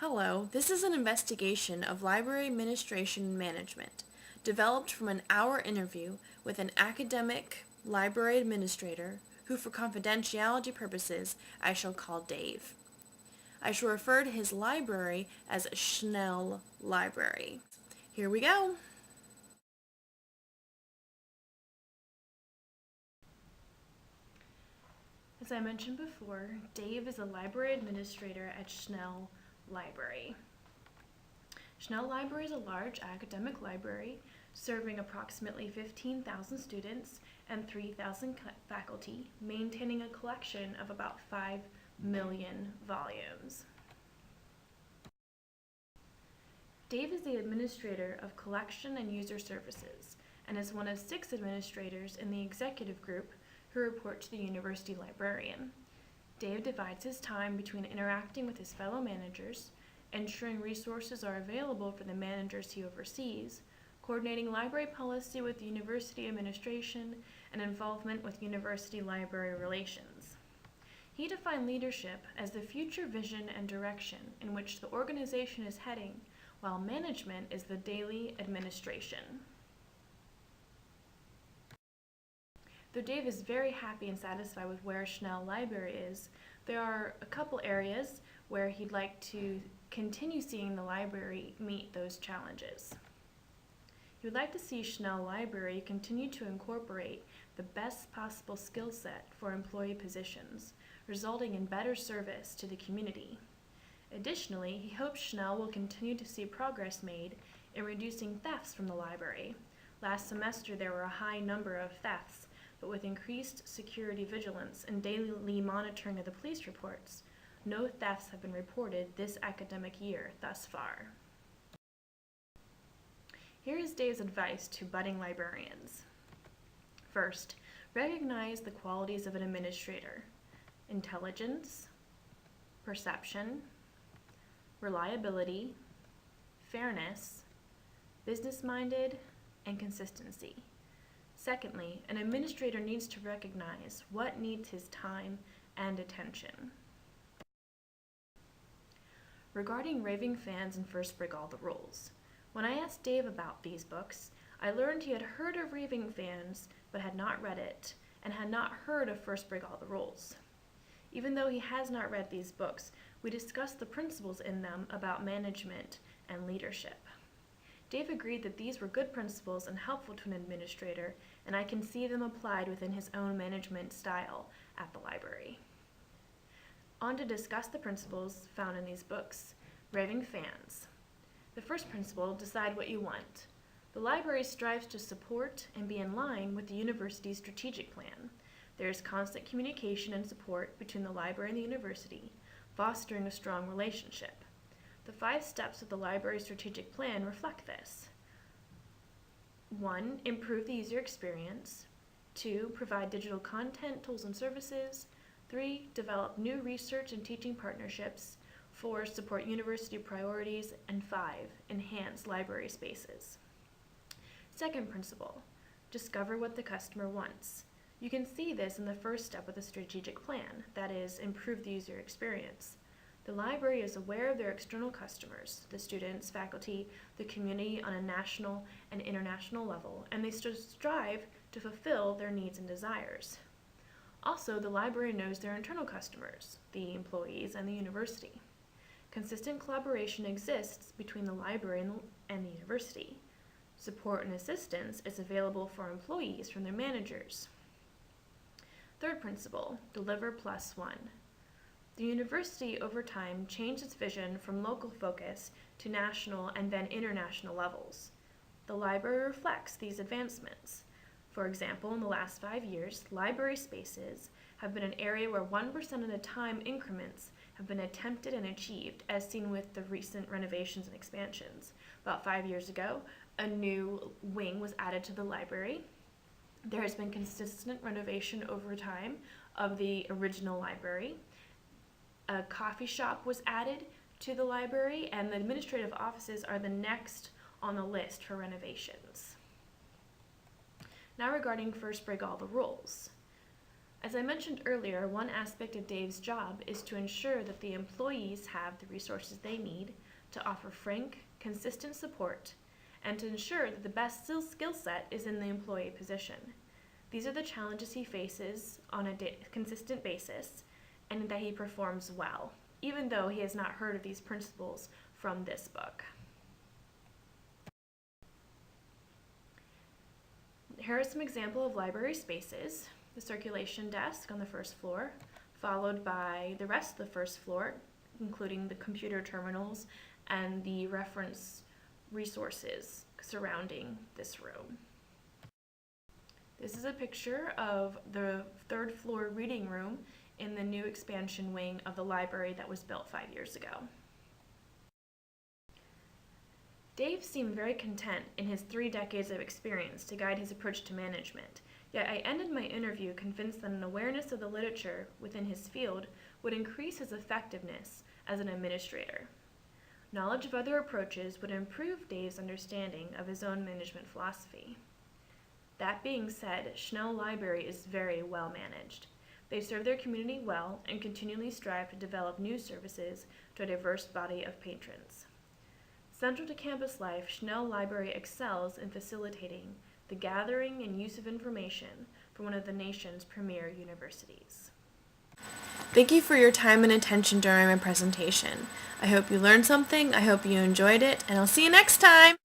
Hello, this is an investigation of library administration and management, developed from an hour interview with an academic library administrator who for confidentiality purposes I shall call Dave. I shall refer to his library as Schnell Library. Here we go. As I mentioned before, Dave is a library administrator at Schnell Library. Schnell Library is a large academic library serving approximately 15,000 students and 3,000 faculty, maintaining a collection of about 5 million volumes. Dave is the administrator of Collection and User Services and is one of 6 administrators in the executive group who report to the university librarian. Dave divides his time between interacting with his fellow managers, ensuring resources are available for the managers he oversees, coordinating library policy with the university administration, and involvement with university library relations. He defined leadership as the future vision and direction in which the organization is heading, while management is the daily administration. Though Dave is very happy and satisfied with where Schnell Library is, there are a couple areas where he'd like to continue seeing the library meet those challenges. He would like to see Schnell Library continue to incorporate the best possible skill set for employee positions, resulting in better service to the community. Additionally, he hopes Schnell will continue to see progress made in reducing thefts from the library. Last semester there were a high number of thefts, but with increased security vigilance and daily monitoring of the police reports, no thefts have been reported this academic year thus far. Here is Dave's advice to budding librarians. First, recognize the qualities of an administrator: intelligence, perception, reliability, fairness, business-minded, and consistency. Secondly, an administrator needs to recognize what needs his time and attention. Regarding Raving Fans and First Break All the Rules, when I asked Dave about these books, I learned he had heard of Raving Fans but had not read it, and had not heard of First Break All the Rules. Even though he has not read these books, we discussed the principles in them about management and leadership. Dave agreed that these were good principles and helpful to an administrator, and I can see them applied within his own management style at the library. On to discuss the principles found in these books. Raving Fans. The first principle, decide what you want. The library strives to support and be in line with the university's strategic plan. There is constant communication and support between the library and the university, fostering a strong relationship. The 5 steps of the library's strategic plan reflect this. 1. Improve the user experience. 2. Provide digital content, tools, and services. 3. Develop new research and teaching partnerships. 4. Support university priorities. And 5. Enhance library spaces. Second principle, discover what the customer wants. You can see this in the first step of the strategic plan, that is, improve the user experience. The library is aware of their external customers, the students, faculty, the community on a national and international level, and they strive to fulfill their needs and desires. Also, the library knows their internal customers, the employees, and the university. Consistent collaboration exists between the library and the university. Support and assistance is available for employees from their managers. Third principle, deliver +1. The university over time changed its vision from local focus to national and then international levels. The library reflects these advancements. For example, in the last 5 years, library spaces have been an area where 1% of the time increments have been attempted and achieved, as seen with the recent renovations and expansions. About 5 years ago, a new wing was added to the library. There has been consistent renovation over time of the original library. A coffee shop was added to the library, and the administrative offices are the next on the list for renovations. Now regarding First Break All the Rules. As I mentioned earlier, one aspect of Dave's job is to ensure that the employees have the resources they need to offer frank, consistent support, and to ensure that the best skill set is in the employee position. These are the challenges he faces on a consistent basis, and that he performs well, even though he has not heard of these principles from this book. Here are some examples of library spaces. The circulation desk on the first floor, followed by the rest of the first floor, including the computer terminals and the reference resources surrounding this room. This is a picture of the third floor reading room in the new expansion wing of the library that was built 5 years ago. Dave seemed very content in his 3 decades of experience to guide his approach to management, yet I ended my interview convinced that an awareness of the literature within his field would increase his effectiveness as an administrator. Knowledge of other approaches would improve Dave's understanding of his own management philosophy. That being said, Schnell Library is very well managed. They serve their community well and continually strive to develop new services to a diverse body of patrons. Central to campus life, Schnell Library excels in facilitating the gathering and use of information from one of the nation's premier universities. Thank you for your time and attention during my presentation. I hope you learned something, I hope you enjoyed it, and I'll see you next time!